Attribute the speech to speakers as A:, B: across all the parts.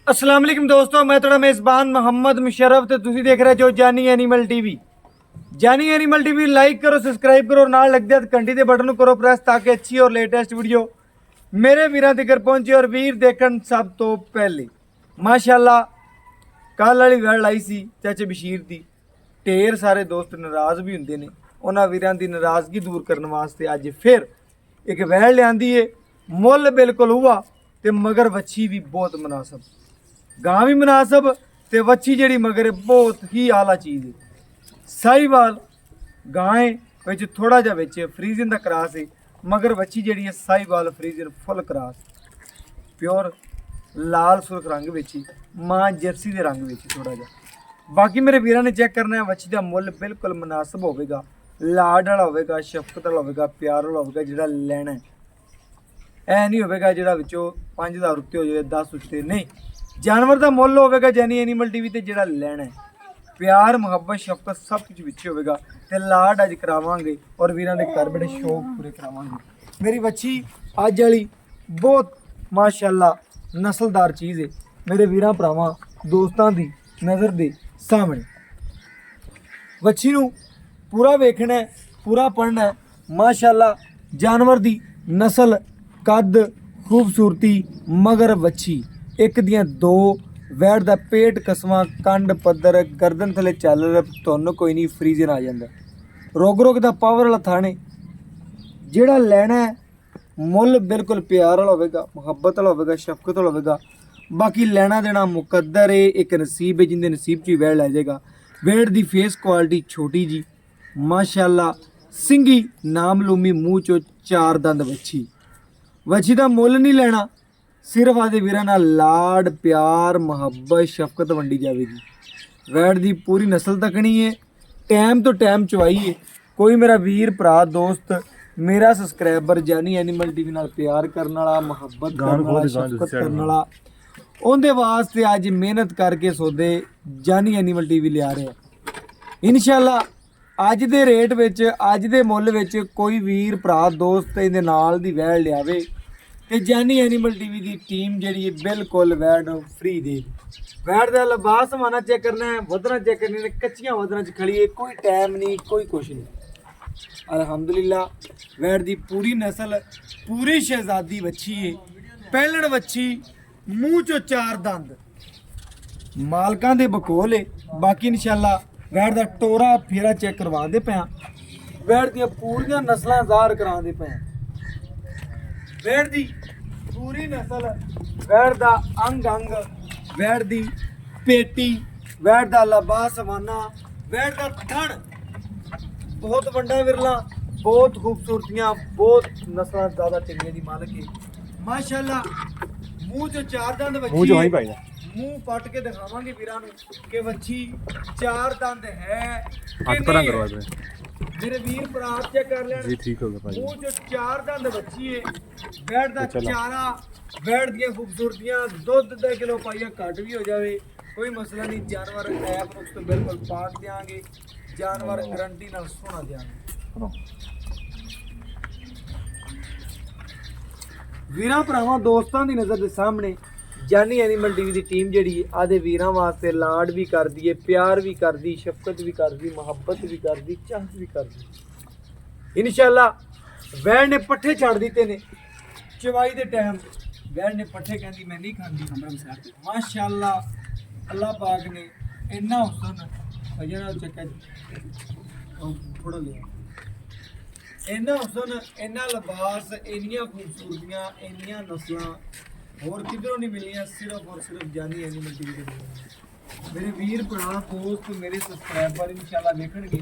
A: अस्सलाम वालेकुम दोस्तों, मैं थोड़ा मेज़बान मोहम्मद मुशर्रफ तो तुसी देख रहे जो जानी एनिमल टीवी। जानी एनिमल टीवी लाइक करो, सब्सक्राइब करो, नाल लग दिया घंटी के बटन करो प्रेस ताकि अच्छी और लेटेस्ट वीडियो मेरे वीरां तक पहुंचे और वीर देखन सब तो पहले। माशाल्लाह कल वाली वैल आई सी चाचे बशीर दी, ढेर सारे दोस्त नाराज़ भी होंगे ने, उन्होंने वीरां की नाराज़गी दूर करने वास्ते अज फिर एक वैल लियांदी है। मुल बिल्कुल हुआ तो मगर वच्छी भी बहुत मुनासब, गां भी मुनासब ते वच्छी जी मगर बहुत ही आला चीज़ है। साहीवाल गां विच थोड़ा जा विच फ्रीजन का क्रास है, मगर वच्छी जी है साहीवाल फ्रीजन फुल क्रास, प्योर लाल सुरख रंग विच मां जर्सी के रंग विच थोड़ा जा। बाकी मेरे वीरां ने चेक करना है, वच्छी का मुल बिल्कुल मुनासब होगा, लाड वाला होगा, शफकत वाला होगा, प्यार वाला होगा। जिहड़ा लैना है ऐ नहीं होगा जिहड़ा विचों 5000 उत्ते हो जाए 10 उत्ते नहीं, जानवर का मुल होगा जानी एनिमल टीवी ते जिहड़ा लैना है। प्यार मुहब्बत शफकत सब कुछ विच होगा ते लाड अज करावांगे और वीरां दे घर बड़े शौक पूरे करावांगे। मेरी वच्छी अज वाली बहुत माशाअल्लाह नस्लदार चीज़ है मेरे वीरां भरावां दोस्तां दी नज़र दे सामने। वच्छी नूं पूरा वेखना है, पूरा पढ़ना है। माशाअल्लाह जानवर दी नस्ल, कद, खूबसूरती, मगर वच्छी एक दियां दो, वैड़ दा पेट कसमा, कंड पद्धर, गर्दन थले चल तुहानूं कोई नहीं फ्रीजन आ जांदा। रोग रोग दा पावर वाला थाने जिहड़ा लैना है मुल बिल्कुल प्यार वाला होगा, मुहब्बत वाला होगा, शफकत वाला होगा। बाकी लेना देना मुकद्दर है, एक नसीब है, जिंदे नसीब च वैड़ लै जाएगा। वेड़ दी फेस क्वालिटी छोटी जी माशाअल्लाह, सिंगी नामलूमी, मूँह चो 4 दंद वच्छी। वच्छी का मुल नहीं लेना, सिर्फ आदे वीरां नाल लाड प्यार मुहब्बत शफकत वंडी जाएगी। वैड़ दी पूरी नस्ल तकनी है, टाइम तो टाइम चवाई है। कोई मेरा वीर भरा दोस्त मेरा सबसक्राइबर जानी एनिमल टीवी नाल प्यार करने वाला, मुहब्बत करने वाला, शफकत करने वाला, उनके वास्ते अज मेहनत करके सौदे जानी एनिमल टीवी लिया रहे हैं। इंशाअल्लाह अज दे रेट विच, अज दे मुल विच कोई वीर भरा दोस्त इहदे नाल दी वैड़ लियावे ते जानी एनिमल टीवी की टीम जी बिल्कुल वैड़ फ्री दे। वैड़ का लिबास माना चेक करना है, वधना चेक करने ने, कच्चियां वधना च खड़ी है, कोई टाइम नहीं, कोई कुछ नहीं। अल्हम्दुलिल्लाह वैड़ की पूरी नस्ल, पूरी शहजादी वच्छी है, पहलण वच्छी, मूँह चो 4 दंद, मालकां दे बकोल है। बाकी इंशाअल्लाह वैड़ का टोरा फेरा चेक करवा दे पे, वैड़ दी पूरियां नस्लां ज़ाहिर करा दे पे। वैड़ दी पूरी नस्ल, वैड़ दा अंग अंग, वैड़ दी पेटी, वैड़ दा लिबास माना, वैड़ दा थण बहुत वड्डा विरला, बहुत खूबसूरतियां, बहुत नस्लां ज़्यादा चंगे दी मालक है माशाअल्लाह। मूँह चो 4 दंद वच्छी, मूँह पट के दिखावांगे वीरां नूं कि वच्छी 4 दंद है कि नहीं। मेरे वीर भरा चेक कर लें जी, ठीक हो गया। मूँह चो 4 दंद वच्छी है, वैड़ दा चारा, वैड़ दियां खूबसूरतियां, दुध 2 किलो पाइया घट भी हो जाए कोई मसला नहीं। जानवर ऐप नुक्स तो बिल्कुल पाक देंगे, जानवर गारंटी नाल सोना देंगे। वीरां भरावां दोस्तां दी नज़र दे सामने जानी एनिमल टीवी की टीम जी आदे वीरां वास्ते लाड भी कर दी है, प्यार भी कर दी, शफकत भी कर दी, मुहब्बत भी कर दी, चाहत भी कर दी। इंशाअल्लाह वैड़ ने पट्ठे छड़ दिते ने, चवाई दे टाइम वैड़ ने पट्ठे कहती मैं नहीं खाती। माशाअल्लाह अल्लाह पाक ने इन्ना हुसन थोड़ा लिया, इन्ना हुसन, इन्ना लिबास, इन्नियां खूबसूरतियां, इन्नियां नस्लां होर किधरों नहीं मिलियां, सिर्फ और सिर्फ जानी एनिमल टीवी के मिलियां। मेरे वीर भरा दोस्त मेरे सबसक्राइबर इंशाअल्लाह देखणगे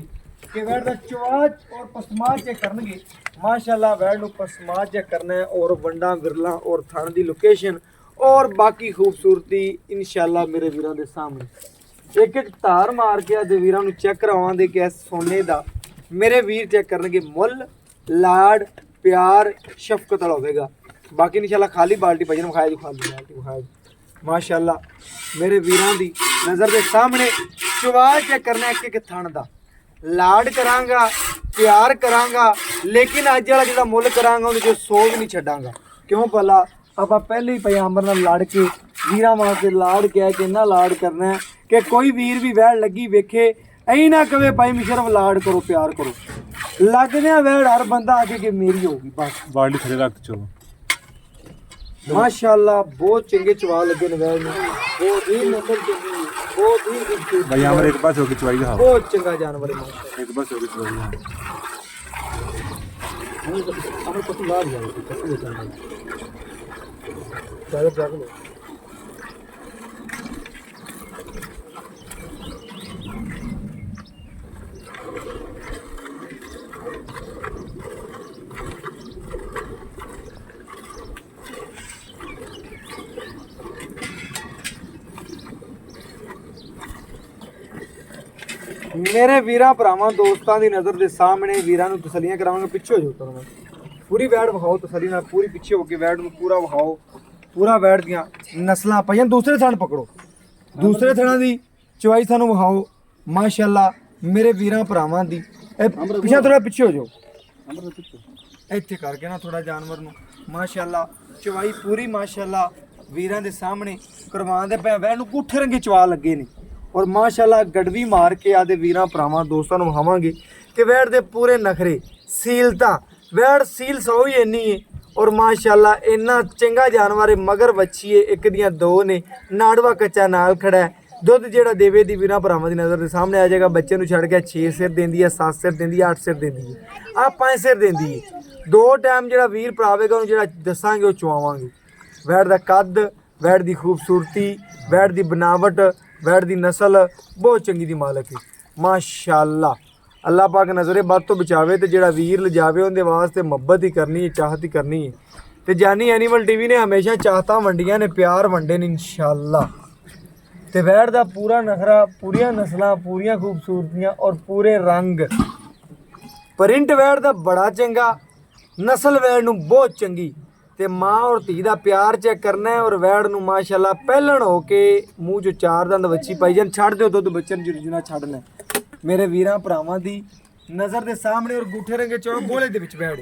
A: कि वैड़ दा चवाच और पसमाज चेक करनगे। माशाअल्लाह वैड़ नूं पसमाज चेक करना है और वंडा विरला और थण दी लोकेशन और बाकी खूबसूरती इंशाअल्लाह मेरे वीरां दे सामने एक एक धार मार के आदे वीरां नूं चेक करवावांगे कि सोने दा मेरे वीर चेक करनगे मुल, लाड प्यार शफकत वाला होगा। बाकी इंशाअल्लाह खाली बाल्टी भजन विखाए दी, खाली बाल्टी विखाए माशाअल्लाह मेरे वीरां दी नज़र के सामने। चवा चेक करना एक एक थण दा, लाड करांगा, प्यार करांगा, लेकिन अज वाला जिहड़ा मुल करांगा उहदे 'चों 100 भी नहीं छड्डांगा। क्यों भला आप पहले ही पैगंबर नाल लड़ के ਵੀਰਾਂ ਵਾਸਤੇ ਲਾੜ ਕਹਿ ਕੇ ਇੰਨਾ ਲਾੜ ਕਰਨਾ ਹੈ ਕਿ ਕੋਈ ਵੀਰ ਵੀ ਵੈੜ ਲੱਗੀ ਵੇਖੇ ਐਂ ਨਾ ਕਵੇ ਭਾਈ ਮੁਸ਼ਰਫ ਲਾੜ ਕਰੋ ਪਿਆਰ ਕਰੋ। ਲੱਗਦੇ ਆ ਵੈੜ ਹਰ ਬੰਦਾ ਆ ਕੇ ਕਿ ਮੇਰੀ ਹੋਗੀ ਬਸ।
B: ਬਾਲਟੀ ਥੱਲੇ ਰੱਖ ਚਲੋ।
A: ਮਾਸ਼ਾਅੱਲਾ ਬਹੁਤ ਚੰਗੇ ਚਵਾ ਲੱਗੇ ਨੇ ਵੈੜ ਨੂੰ, ਬਹੁਤ ਹੀ ਨਸਲ ਚੰਗੀ, ਬਹੁਤ ਹੀ खूबसूरत।
B: भाई हमारे एक पास होके चवाई का
A: बहुत चंगा जानवर है माशाअल्लाह।
B: एक पास होके चवाई का
A: हमें पसंद आ गया कैसे लेते हैं ज्यादा जाग लो। मेरे वीरा भरावां दोस्तां दी नज़र दे सामने वीरां नूं तसल्लियां करावांगे। पिछे हो जाओ तुम पूरी वैड़ विखाओ तसल्ली नाल, पूरी पिछे होके वैड़ नूं पूरा विखाओ, पूरा वैड़ दियां नस्लां पाईयां। दूसरे थण पकड़ो, दूसरे थणां दी चवाई सानूं विखाओ माशाअल्लाह मेरे वीरां भरावां दी। पिछे थोड़ा पिछे हो जाओ, इत्थे करके ना थोड़ा जानवर नूं माशाअल्लाह चवाई पूरी माशाअल्लाह वीरां दे सामने करवांदे पए। वैड़ नूं गुठे रंगे चवा लगे ने और माशाअल्लाह गड़वी मार के आदे वीरां भरावां दोस्तां नूं विखावांगे कि वैड़ दे पूरे नखरे सीलता वैड़ सील सौ ही इन्नी है और माशाअल्लाह इन्ना चंगा जानवर है। मगर बच्ची है, एक दियां दो ने, नाड़वा कच्चा नाल खड़ा है। दुध जेड़ा देवे दी वीरां भरावां दी नज़र दे सामने आ जाएगा। बच्चे नूं छड़ के 6 सिर देंदी है, 7 सिर देंदी है, 8 सिर देंदी है, आ 5 सिर देंदी है। 2 टाइम जेड़ा वीर भरावेगा उहनूं जेड़ा दसांगे वो चवावांगे। वैड़ दा कद, वैड़ दी खूबसूरती, वैड़ दी बनावट, वैड़ दी नस्ल बहुत चंगी दी मालक है माशाअल्लाह। अल्लाह पाक नज़रे बद तो बचावे ते जेड़ा वीर लजावे उहदे वास्ते मुहब्बत ही करनी है, चाहत ही करनी है। ते जानी एनिमल टीवी ने हमेशा चाहता वंडियां ने, प्यार वंडे ने इंशाअल्लाह। ते वैड़ दा पूरा नखरा, पूरियां नस्लां, पूरियां खूबसूरतियां और पूरे रंग, प्रिंट वैड़ दा बड़ा चंगा, नस्ल वैड़ नूं बहुत चंगी। ते माँ और धी दा प्यार चेक करना है और वैड़ नूं माशाअल्लाह पहलण हो के मूँह चो 4 दंद बच्ची पाई जान। छड़ दिओ दुध बच्चन जुना छड़ना मेरे वीरां भरावां दी नज़र दे सामने और गुठे रंगे चौ गोले दे विच वैड़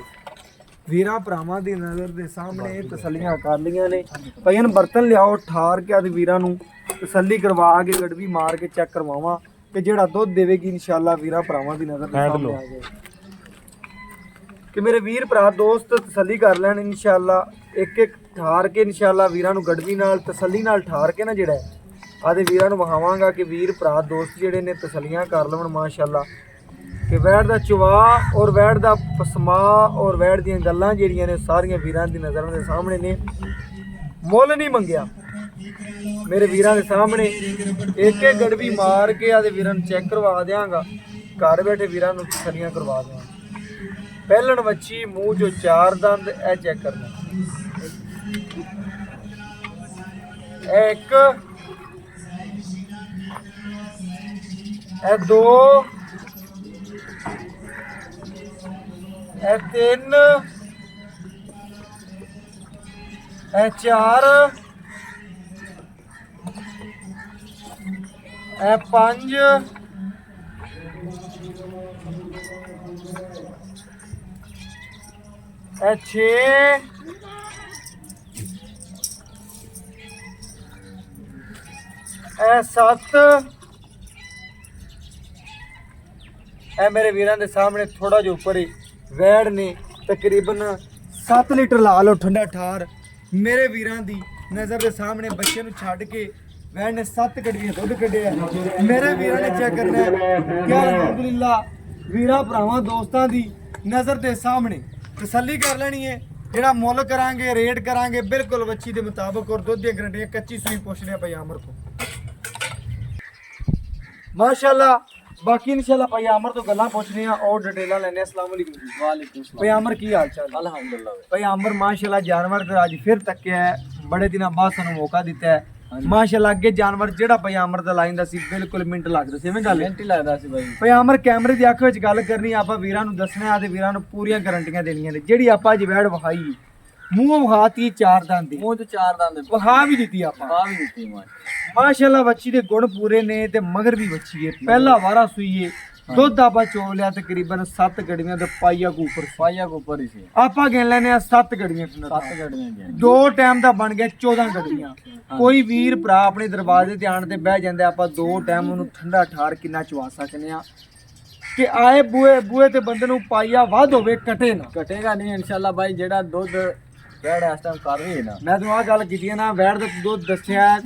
A: वीरां भरावां दी नज़र दे सामने तसल्लियां कर लियां ने। भाईन बर्तन लियाओ ठार के आदि वीरां नूं तसल्ली करवा के गड़वी मार के चेक करवावां कि जेड़ा दुध देवेगी इंशाअल्लाह वीरां भरावां दी नज़र दे सामने आ जाए कि मेरे वीर भरा दोस्त तसल्ली कर लैन इंशाअल्लाह। एक एक ठार के इंशाअल्लाह वीरां नूं गड़वी नाल तसल्ली नाल ठार के ना जेड़ा आदे वीरां नूं विखावांगा कि वीर भरा दोस्त जेड़े ने तसल्लियां कर लवन माशाअल्लाह कि वैड़ दा चवा और वैड़ दा पसमा और वैड़ दियां गल्लां जेड़ियां ने सारियां वीरां दी नज़रां दे सामने ने। मुੱਲ नहीं मंगया मेरे वीरां दे सामने, एक एक गड़वी मार के आदे वीरां नूं चेक करवा देंगा। घर बैठे वीरां नूं तसल्लियां करवा देंगा। पहलण बच्ची मूँह चो 4 दंद ए चेक करना, एक ए 2 ए 3 ए 4 ए 5 ए 6 ए 7 ए मेरे वीरां दे सामने थोड़ा जो ऊपर ही वैड़ ने तकरीबन 7 लीटर ला लो ठंडा ठार मेरे वीरां दी नज़र दे सामने बच्चे नूं छड्ड के वैड़ ने 7 गड्डियां दुध कड्ढिया मेरे वीरां ने चेक करना है कि अल्हम्दुलिल्लाह वीरां भरावां दोस्तां दी नज़र दे सामने तसल्ली कर लेनी है। जेड़ा मुੱਲ करांगे रेट करांगे बिल्कुल बच्ची दे मुताबिक और दुध दी गारंटी कच्ची सूई पुछने भाई आमर को माशाअल्लाह। बाकी इंशाअल्लाह भाई आमर तो गल्लां पुछने और डिटेलां लेने। अस्सलाम वालेकुम जी। वालेकुम भाई आमर की हाल चाल? अल्हम्दुलिल्लाह भाई आमर माशाअल्लाह जानवर ते आज फिर तक्या है, बड़े दिनों बाद सानू मौका दिता है माशाअल्लाह। अगे जानवर जेड़ा भाई आमर दा लाइंदा सी बिल्कुल मिंट लगदा सी, एवें गल मिंट ही लगदा सी भाई आमर कैमरे दी अख विच गल करनी आपां वीरां नूं दसना आ ते वीरां नूं पूरीआं गारंटियां देनियां ने। जेड़ी आपां अज वैड़ विखाई मूंहों विखाती 4 दंद दी, मूंह ते 4 दंद विखा भी दित्ती आपां, विखा भी दित्ती माशाअल्लाह। बच्ची दे गुण पूरे ने ते मगर भी बच्ची है, पहला वारा सूई है ਦੁੱਧ ਆਪਾਂ ਚੋ ਲਿਆ ਤਕਰੀਬਨ 7 ਗੜੀਆਂ ਤੇ ਪਾਈਆ ਕੋ ਉੱਪਰ
C: ਪਾਈਆ ਕੋ ਉੱਪਰ ਹੀ ਸੀ।
A: ਆਪਾਂ ਗਿਣ ਲੈਨੇ ਆ 7 ਗੜੀਆਂ
C: 7 ਗੜੀਆਂ ਗਏ।
A: 2 ਟਾਈਮ ਦਾ ਬਣ ਗਿਆ 14 ਗੜੀਆਂ। ਕੋਈ ਵੀਰ ਭਰਾ ਆਪਣੇ ਦਰਵਾਜ਼ੇ ਤੇ ਆਣ ਤੇ ਬਹਿ ਜਾਂਦਾ, ਆਪਾਂ 2 ਟਾਈਮ ਉਹਨੂੰ ਠੰਡਾ ਠਾਰ ਕਿੰਨਾ ਚਵਾ ਸਕਨੇ ਆ ਕਿ ਆਏ ਬੂਏ ਤੇ ਬੰਦੇ ਨੂੰ ਪਾਈਆ ਵੱਧ ਹੋਵੇ ਕਟੇ ਨਾ।
C: ਕਟੇਗਾ ਨਹੀਂ ਇਨਸ਼ਾਅੱਲਾ ਬਾਈ। ਜਿਹੜਾ ਦੁੱਧ ਵੈੜ ਇਸ ਟਾਈਮ ਕਰ ਰਹੀ ਹੈ ਨਾ,
A: ਮੈਂ ਤੁਹਾਨੂੰ ਆਹ ਗੱਲ ਕੀਤੀ ਹੈ ਨਾ, ਵੈੜ ਦਾ ਦੁੱਧ ਦੱਸਿਆ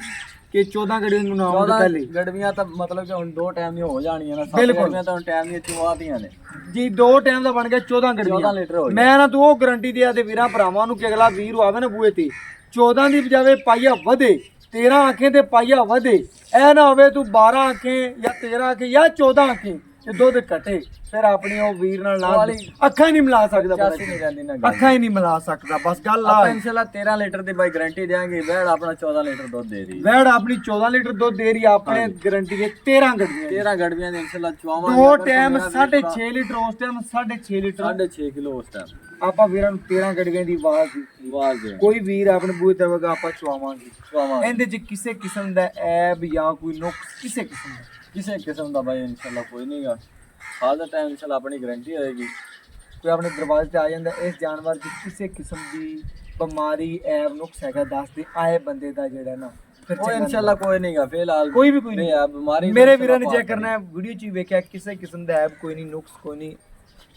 A: ਕਿ 14 ਗੜੀਆਂ ਨੂੰ ਨਾਮ ਦਿੱਤਾ ਲਈ
C: ਗੜਵੀਆਂ ਤਾਂ ਮਤਲਬ ਕਿ ਹੁਣ 2 ਟਾਈਮ ਦੀ ਹੋ ਜਾਣੀਆਂ ਨਾ।
A: ਬਿਲਕੁਲ।
C: ਗੜਵੀਆਂ ਤਾਂ ਹੁਣ ਟਾਈਮ ਦੀਆਂ ਚੁਆਤੀਆਂ ਨੇ
A: ਜੀ। 2 ਟਾਈਮ ਦਾ ਬਣ ਗਿਆ 14
C: 14
A: ਗੜੀਆਂ।
C: ਲੀਟਰ ਹੋ ਗਿਆ।
A: ਮੈਂ ਨਾ ਤੂੰ ਉਹ ਗਾਰੰਟੀ ਦਿਆ ਤੇ ਵੀਰਾਂ ਭਰਾਵਾਂ ਨੂੰ ਕਿ ਅਗਲਾ ਵੀਰ ਆਵੇ ਨਾ ਬੂਏ ਤੇ 14 ਦੀ ਬਜਾਵੇ ਪਾਈਆ ਵਧੇ, 13 ਆਂਖੇ ਤੇ ਪਾਈਆ ਵਧੇ। ਇਹ ਨਾ ਹੋਵੇ ਤੂੰ 12 ਆਂਖੇ ਜਾਂ 13 ਆਂਖੇ ਜਾਂ 14 ਆਂਖੇ ਤੇ ਦੁੱਧ ਘਟੇ, ਫਿਰ ਆਪਣੀ ਉਹ ਵੀਰ ਨਾਲ ਅੱਖਾਂ ਹੀ ਨਹੀਂ ਮਿਲਾ ਸਕਦਾ,
C: ਚਾਸੀ ਨਹੀਂ ਜਾਂਦੀ ਨਾ ਗੱਲ।
A: ਅੱਖਾਂ ਹੀ ਨਹੀਂ ਮਿਲਾ ਸਕਦਾ। ਬਸ ਗੱਲ ਆ
C: ਆਪਾਂ ਇਨਸ਼ਾਅੱਲਾ 13 ਲੀਟਰ ਦੀ ਬਾਈ ਗਾਰੰਟੀ ਦੇਾਂਗੇ। ਵੈੜ ਆਪਣਾ 14 ਲੀਟਰ ਦੁੱਧ ਦੇ ਰਹੀ।
A: ਵੈੜ ਆਪਣੀ 14 ਲੀਟਰ ਦੁੱਧ ਦੇ ਰਹੀ, ਆਪਣੇ ਗਾਰੰਟੀ ਦੇ 13 ਗੜੀਆਂ।
C: 13 ਗੜਵੀਆਂ ਦੇ ਇਨਸ਼ਾਅੱਲਾ ਚੁਆਵਾਂਗੇ।
A: 2 ਟਾਈਮ 6.5 ਲੀਟਰ, ਉਸ ਟਾਈਮ 6.5 ਲੀਟਰ,
C: 6.5 ਕਿਲੋ ਉਸ ਟਾਈਮ
A: ਆਪਾਂ ਵੀਰਾਂ ਨੂੰ 13 ਗੜੀਆਂ ਦੀ ਆਵਾਜ਼ ਦਿੱਤੀ।
C: ਆਵਾਜ਼ ਦੇ
A: ਕੋਈ ਵੀਰ ਆਪਣੇ ਬੂਹੇ ਤੇ ਵਗਾ ਆਪਾਂ ਚਵਾਵਾਂਗੇ।
C: ਚੁਆਵਾਂਗੇ
A: ਇਹਦੇ ਚ ਕਿਸੇ ਕਿਸਮ ਦਾ ਐਬ ਜਾਂ ਕੋਈ ਨੁਕਸ ਕਿਸੇ ਕਿਸਮ ਦਾ
C: ਕਿਸੇ ਕਿਸਮ ਦਾ ਬਾਈ ਇਨਸ਼ਾਅੱਲਾ ਕੋਈ ਨਹੀਂਗਾ। ਹਾਲ ਦਾ ਟਾਈਮ ਇਨਸ਼ਾਅੱਲਾ ਆਪਣੀ ਗਾਰੰਟੀ ਹੋਏਗੀ।
A: ਕੋਈ ਆਪਣੇ ਦਰਵਾਜ਼ੇ ਤੇ ਆ ਜਾਂਦਾ, ਇਸ ਜਾਨਵਰ ਦੀ ਕਿਸੇ ਕਿਸਮ ਦੀ ਬਿਮਾਰੀ ਐਬ ਨੁਕਸ ਹੈਗਾ ਦੱਸ ਦੇ, ਆਏ ਬੰਦੇ ਦਾ ਜਿਹੜਾ ਨਾ ਫਿਰ
C: ਉਹ ਇਨਸ਼ਾਅੱਲਾ ਕੋਈ ਨਹੀਂਗਾ। ਫਿਲਹਾਲ
A: ਕੋਈ ਵੀ ਕੋਈ ਨਹੀਂ
C: ਆ ਬਿਮਾਰੀ
A: ਮੇਰੇ ਵੀਰਾਂ ਨੇ ਚੈੱਕ ਕਰਨਾ ਹੈ, ਵੀਡੀਓ ਚ ਹੀ ਵੇਖਿਆ ਕਿਸੇ ਕਿਸਮ ਦਾ ਐਬ ਕੋਈ ਨਹੀਂ, ਨੁਕਸ ਕੋਈ ਨਹੀਂ,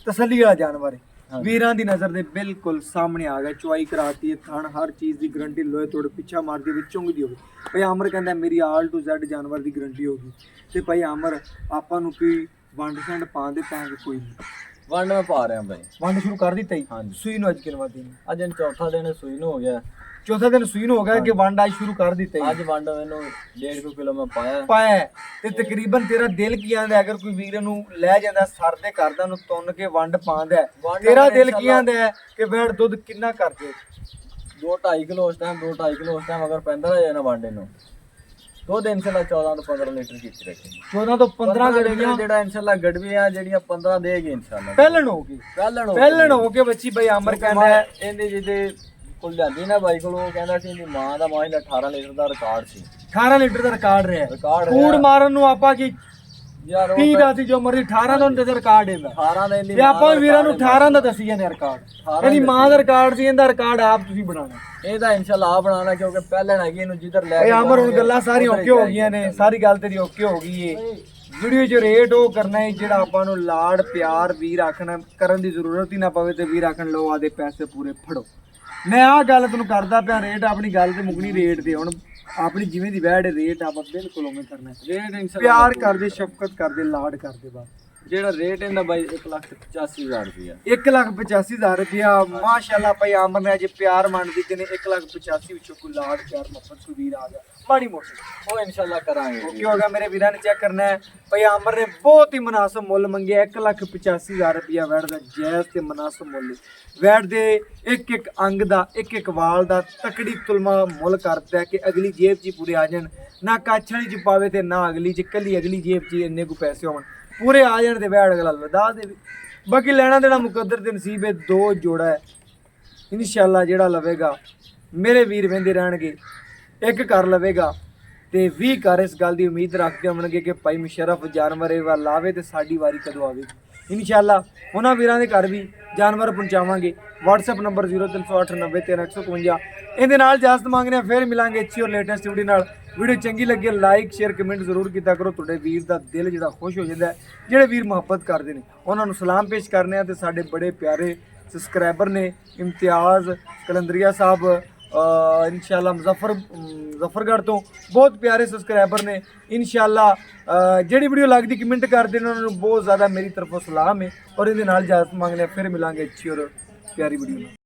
A: ਤਸੱਲੀ ਵਾਲਾ ਜਾਨਵਰ ਹੈ। ਵੀਰਾਂ ਦੀ ਨਜ਼ਰ ਦੇ ਬਿਲਕੁਲ ਸਾਹਮਣੇ ਆ ਗਿਆ। ਚੁਆਈ ਕਰਾਤੀ ਹੈ, ਥਣ ਹਰ ਚੀਜ਼ ਦੀ ਗਾਰੰਟੀ ਲੋਏ ਤੋੜ ਪਿੱਛਾ ਮਾਰਦੀ ਵਿੱਚ ਚੁੰਗਦੀ ਹੋਵੇ। ਭਾਈ ਆਮਰ ਕਹਿੰਦਾ ਮੇਰੀ ਆਲ ਟੂ ਜ਼ੈਡ ਜਾਨਵਰ ਦੀ ਗਾਰੰਟੀ ਹੋਗੀ। ਤੇ ਭਾਈ ਆਮਰ ਆਪਾਂ ਨੂੰ ਕੋਈ ਵੰਡ ਸੰਡ ਪਾ ਦੇ ਤਾਂ ਕੋਈ ਨਹੀਂ।
C: ਵੰਡ ਮੈਂ ਪਾ ਰਿਹਾ ਬਾਈ।
A: ਵੰਡ ਸ਼ੁਰੂ ਕਰ ਦਿੱਤਾ ਹੀ।
C: ਹਾਂਜੀ।
A: ਸੂਈ ਨੂੰ ਅੱਜ ਕਿੰਨਵਾ ਦਿਨ?
C: ਅੱਜ ਚੌਥਾ ਦਿਨ ਸੂਈ ਨੂੰ ਹੋ ਗਿਆ।
A: ਚੌਥਾ ਦਿਨ ਸੂਈ ਨੂੰ ਹੋ ਗਿਆ ਕਿ ਵੰਡ ਅੱਜ ਸ਼ੁਰੂ ਕਰ ਦਿੱਤਾ ਹੀ।
C: ਅੱਜ ਵੰਡ ਮੈਨੂੰ 1.5 ਕਿਲੋ ਮੈਂ ਪਾਇਆ
A: ਪਾਇਆ ਤੇ ਤਕਰੀਬਨ ਤੇਰਾ ਦਿਲ ਕੀ ਆਂਦਾ, ਅਗਰ ਕੋਈ ਵੀਰ ਨੂੰ ਲੈ ਜਾਂਦਾ ਸਰ ਦੇ ਕਰਦਾ ਨੂੰ ਤੁੰਨ ਕੇ ਵੰਡ ਪਾਉਂਦਾ, ਤੇਰਾ ਦਿਲ ਕੀ ਆਂਦਾ ਕਿ ਵੈੜ ਦੁੱਧ ਕਿੰਨਾ ਕਰ ਦੇ?
C: 2.5 ਕਿਲੋ ਉਸ ਟਾਈਮ, 2.5 ਕਿਲੋ ਉਸ ਟਾਈਮ ਅਗਰ ਪੈਂਦਾ ਰਹੇ ਨਾ ਵੰਡੇ ਨੂੰ, ਦੁੱਧ ਇਨਸ਼ਾਅੱਲਾ 14 ਤੋਂ 15 ਲੀਟਰ ਕੀਤੀ ਰੱਖੇ।
A: 14 ਤੋਂ 15 ਗੜੀਆਂ
C: ਜਿਹੜਾ ਇਨਸ਼ਾਅੱਲਾ ਗੜਵੀਆਂ ਜਿਹੜੀਆਂ 15 ਦੇਗੀ ਇਨਸ਼ਾਅੱਲਾ।
A: ਪਹਿਲਣ ਹੋ ਗਈ, ਪਹਿਲਣ ਹੋ ਕੇ ਬੱਚੀ ਬਈ ਆਮਰ ਕਹਿੰਦਾ ਹੈ
C: ਇਹਦੇ ਜਿਹਦੇ ਕੋਲ ਜਾਂਦੀ ਨਾ ਬਾਈ ਕੋਲ, ਉਹ ਕਹਿੰਦਾ ਸੀ ਇਹਦੀ ਮਾਂ ਦਾ ਮਾਹਿਲ 18 ਲੀਟਰ ਦਾ ਰਿਕਾਰਡ ਸੀ।
A: 18 ਲੀਟਰ ਦਾ ਰਿਕਾਰਡ ਰਿਹਾ।
C: ਰਿਕਾਰਡ
A: ਕੂੜ ਮਾਰਨ ਨੂੰ ਆਪਾਂ ਕੀ
C: ਯਾਰ
A: 30 ਦਾ ਸੀ ਜੋ ਮਰਜ਼ੀ, 18 ਦਾ ਤੇ ਰਿਕਾਰਡ ਇਹਦਾ।
C: 18 ਦਾ ਇਹਦੀ
A: ਤੇ ਆਪਾਂ ਵੀਰਾਂ ਨੂੰ 18 ਦਾ ਦੱਸੀ ਜਾਂਦੇ ਰਿਕਾਰਡ। ਇਹਦੀ ਮਾਂ ਦਾ ਰਿਕਾਰਡ ਸੀ, ਇਹਦਾ ਰਿਕਾਰਡ ਆਪ ਤੁਸੀਂ ਬਣਾਉਣਾ।
C: ਇਹਦਾ ਇਨਸ਼ਾਅੱਲਾ ਆ ਬਣਾਉਣਾ ਕਿਉਂਕਿ ਪਹਿਲਾਂ ਹੈਗੀ ਇਹਨੂੰ ਜਿੱਧਰ ਲੈ
A: ਏ ਆਮਰ ਹੁਣ ਗੱਲਾਂ ਸਾਰੀਆਂ ਓਕੇ ਹੋ ਗਈਆਂ ਨੇ, ਸਾਰੀ ਗੱਲ ਤੇਰੀ ਓਕੇ ਹੋ ਗਈ ਏ। ਵੀਡੀਓ 'ਚ ਰੇਟ ਉਹ ਕਰਨਾ ਹੈ ਜਿਹੜਾ ਆਪਾਂ ਨੂੰ ਲਾਡ ਪਿਆਰ ਵੀਰ ਆਖਣਾ ਕਰਨ ਦੀ ਜ਼ਰੂਰਤ ਹੀ ਨਾ ਪਵੇ ਤੇ ਵੀਰ ਆਖਣ ਲਓ ਆਦੇ ਪੈਸੇ ਪੂਰੇ ਫੜੋ। ਮੈਂ ਆਹ ਗੱਲ ਤੈਨੂੰ ਕਰਦਾ ਪਿਆ, ਰੇਟ ਆਪਣੀ ਗੱਲ ਤੇ ਮੁਕਣੀ ਰੇਟ ਤੇ। ਹੁਣ ਆਪਣੀ ਜਿਵੇਂ ਦੀ ਵੈੜ ਰੇਟ ਆਪਾਂ ਬਿਲਕੁਲ ਉਵੇਂ ਕਰਨਾ ਹੈ।
C: ਰੇਟ ਇਨਸ਼ਾਅੱਲਾ
A: ਪਿਆਰ ਕਰਦੇ, ਸ਼ਫਕਤ ਕਰਦੇ, ਲਾਡ ਕਰਦੇ ਬਸ।
C: ਜਿਹੜਾ ਰੇਟ ਇਹਦਾ ਬਾਈ 1,85,000 ਰੁਪਇਆ।
A: 1,85,000 ਰੁਪਇਆ ਮਾਸ਼ਾਅੱਲਾ। ਭਾਈ ਆਮਰ ਨੇ ਅੱਜ ਪਿਆਰ ਮੰਨ ਦਿੱਤੇ ਨੇ। 1,85,000 ਵਿੱਚੋਂ ਕੋਈ ਲਾਡ ਪਿਆਰ ਮੁਹੱਬਤ ਕੋਈ ਵੀਰ ਆ ਗਿਆ ਮਾੜੀ ਮੋਟੀ,
C: ਉਹ ਇਨਸ਼ਾਅੱਲਾ ਕਰਾਂਗੇ।
A: ਓਕੇ ਹੋਗਾ। ਮੇਰੇ ਵੀਰਾਂ ਨੇ ਚੈੱਕ ਕਰਨਾ ਹੈ। ਭਾਈ ਆਮਰ ਨੇ ਬਹੁਤ ਹੀ ਮੁਨਾਸਬ ਮੁੱਲ ਮੰਗਿਆ। 1,85,000 ਰੁਪਇਆ ਵੈੜ ਦਾ ਜਾਇਜ਼ ਤੇ ਮੁਨਾਸਬ ਮੁੱਲ। ਵੈੜ ਦੇ ਇੱਕ ਇੱਕ ਅੰਗ ਦਾ, ਇੱਕ ਇੱਕ ਵਾਲ ਦਾ ਤਕੜੀ ਤੁਲਮਾ ਮੁੱਲ ਕਰਦਾ ਕਿ ਅਗਲੀ ਜੇਬ 'ਚ ਪੂਰੇ ਆ ਜਾਣ, ਨਾ ਕਾਛੜੀ 'ਚ ਪਾਵੇ ਤੇ ਨਾ ਅਗਲੀ 'ਚ, ਕੱਲੀ ਅਗਲੀ ਜੇਬ 'ਚ ਇੰਨੇ ਕੁ ਪੈਸੇ ਹੋਣ, ਪੂਰੇ ਆ ਜਾਣ ਤੇ ਵੈੜ ਅਗਲਾ ਲਦਾ ਦੇਵੇ। ਬਾਕੀ ਲੈਣਾ ਦੇਣਾ ਮੁਕੱਦਰ ਤੇ ਨਸੀਬ ਹੈ। 2 ਜੋੜਾ ਹੈ ਇਨਸ਼ਾਅੱਲਾ। ਜਿਹੜਾ ਲਵੇਗਾ ਮੇਰੇ ਵੀਰ ਵਹਿੰਦੇ ਰਹਿਣਗੇ, ਇੱਕ ਕਰ ਲਵੇਗਾ ਤੇ 20 ਘਰ ਇਸ ਗੱਲ ਦੀ ਉਮੀਦ ਰੱਖਦੇ ਹੋਣਗੇ ਕਿ ਭਾਈ ਮੁਸ਼ਰਫ ਜਾਨਵਰ ਇਹ ਵਾਰ ਲਾਵੇ ਤੇ ਸਾਡੀ ਵਾਰੀ ਕਦੋਂ ਆਵੇਗੀ। ਇਨਸ਼ਾਅੱਲਾ ਉਹਨਾਂ ਵੀਰਾਂ ਦੇ ਘਰ ਵੀ ਜਾਨਵਰ ਪਹੁੰਚਾਵਾਂਗੇ। WhatsApp number 0308901351। ਇਹਦੇ ਨਾਲ ਇਜਾਜ਼ਤ ਮੰਗਦੇ ਹਾਂ, ਫਿਰ ਮਿਲਾਂਗੇ ਅੱਛੀ ਔਰ ਲੇਟੈਸਟ ਵੀਡੀਓ ਨਾਲ। ਵੀਡੀਓ ਚੰਗੀ ਲੱਗੇ ਲਾਈਕ ਸ਼ੇਅਰ ਕਮੈਂਟ ਜ਼ਰੂਰ ਕੀਤਾ ਕਰੋ। ਤੁਹਾਡੇ ਵੀਰ ਦਾ ਦਿਲ ਜਿਹੜਾ ਖੁਸ਼ ਹੋ ਜਾਂਦਾ, ਜਿਹੜੇ ਵੀਰ ਮੁਹੱਬਤ ਕਰਦੇ ਨੇ ਉਹਨਾਂ ਨੂੰ ਸਲਾਮ ਪੇਸ਼ ਕਰਨੇ ਆ। ਤੇ ਸਾਡੇ ਬੜੇ ਪਿਆਰੇ ਸਬਸਕ੍ਰਾਈਬਰ ਨੇ ਇਮਤਿਆਜ਼ ਕਲੰਦਰੀਆ ਸਾਹਿਬ, ਇਨਸ਼ਾਅੱਲਾ ਮੁਜ਼ੱਫਰਗੜ੍ਹ ਤੋਂ ਬਹੁਤ ਪਿਆਰੇ ਸਬਸਕ੍ਰਾਈਬਰ ਨੇ। ਇਨਸ਼ਾਅੱਲਾ ਜਿਹੜੀ ਵੀਡੀਓ ਲੱਗਦੀ ਕਮੈਂਟ ਕਰਦੇ ਨੇ ਉਹਨਾਂ ਨੂੰ ਬਹੁਤ ਜ਼ਿਆਦਾ ਮੇਰੀ ਤਰਫੋਂ ਸਲਾਮ ਹੈ। ਔਰ ਇਹਦੇ ਨਾਲ ਇਜਾਜ਼ਤ ਮੰਗਦੇ ਹਾਂ, ਫਿਰ ਮਿਲਾਂਗੇ ਅੱਛੀ ਔਰ ਪਿਆਰੀ ਵੀਡੀਓ।